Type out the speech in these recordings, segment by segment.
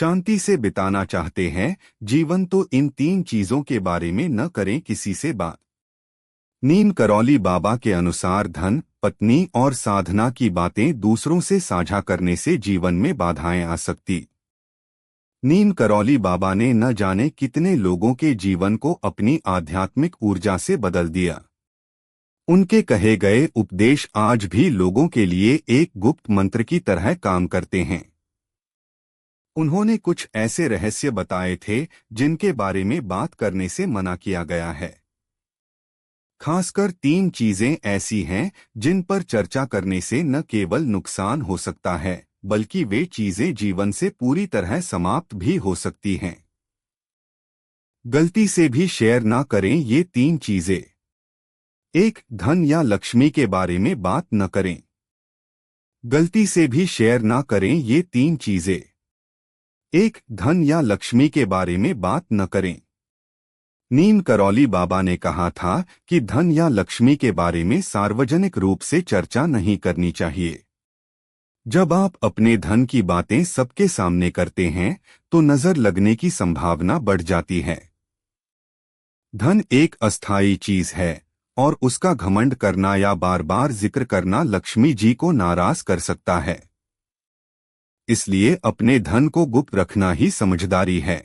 शांति से बिताना चाहते हैं जीवन तो इन 3 चीजों के बारे में न करें किसी से बात। नीम करौली बाबा के अनुसार धन, पत्नी और साधना की बातें दूसरों से साझा करने से जीवन में बाधाएं आ सकती। नीम करौली बाबा ने न जाने कितने लोगों के जीवन को अपनी आध्यात्मिक ऊर्जा से बदल दिया। उनके कहे गए उपदेश आज भी लोगों के लिए एक गुप्त मंत्र की तरह काम करते हैं। उन्होंने कुछ ऐसे रहस्य बताए थे जिनके बारे में बात करने से मना किया गया है। खासकर 3 चीजें ऐसी हैं जिन पर चर्चा करने से न केवल नुकसान हो सकता है बल्कि वे चीजें जीवन से पूरी तरह समाप्त भी हो सकती हैं। गलती से भी शेयर ना करें ये 3 चीजें। 1. धन या लक्ष्मी के बारे में बात न करें। गलती से भी शेयर ना करें ये 3 चीजें। 1. धन या लक्ष्मी के बारे में बात न करें। नीम करौली बाबा ने कहा था कि धन या लक्ष्मी के बारे में सार्वजनिक रूप से चर्चा नहीं करनी चाहिए। जब आप अपने धन की बातें सबके सामने करते हैं तो नजर लगने की संभावना बढ़ जाती है। धन एक अस्थायी चीज है और उसका घमंड करना या बार बार जिक्र करना लक्ष्मी जी को नाराज कर सकता है। इसलिए अपने धन को गुप्त रखना ही समझदारी है।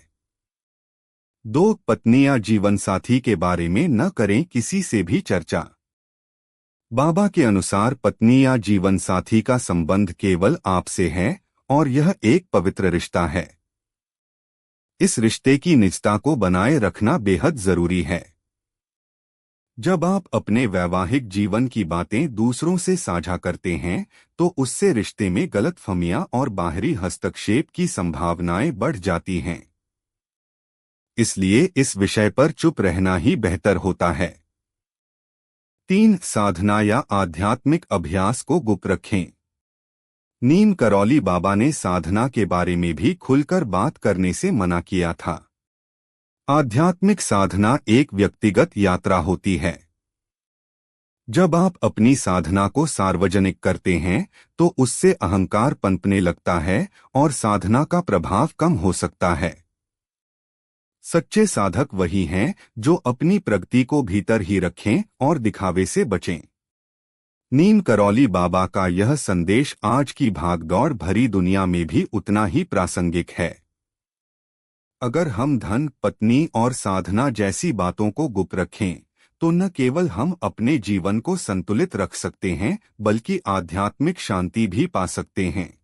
2. पत्नी या जीवनसाथी के बारे में न करें किसी से भी चर्चा। बाबा के अनुसार पत्नी या जीवनसाथी का संबंध केवल आपसे है और यह एक पवित्र रिश्ता है। इस रिश्ते की निजता को बनाए रखना बेहद जरूरी है। जब आप अपने वैवाहिक जीवन की बातें दूसरों से साझा करते हैं तो उससे रिश्ते में गलतफहमियां और बाहरी हस्तक्षेप की संभावनाएं बढ़ जाती हैं। इसलिए इस विषय पर चुप रहना ही बेहतर होता है। 3. साधना या आध्यात्मिक अभ्यास को गुप्त रखें। नीम करौली बाबा ने साधना के बारे में भी खुलकर बात करने से मना किया था। आध्यात्मिक साधना एक व्यक्तिगत यात्रा होती है। जब आप अपनी साधना को सार्वजनिक करते हैं तो उससे अहंकार पनपने लगता है और साधना का प्रभाव कम हो सकता है। सच्चे साधक वही हैं जो अपनी प्रगति को भीतर ही रखें और दिखावे से बचें। नीम करौली बाबा का यह संदेश आज की भागदौड़ भरी दुनिया में भी उतना ही प्रासंगिक है। अगर हम धन, पत्नी और साधना जैसी बातों को गुप्त रखें तो न केवल हम अपने जीवन को संतुलित रख सकते हैं बल्कि आध्यात्मिक शांति भी पा सकते हैं।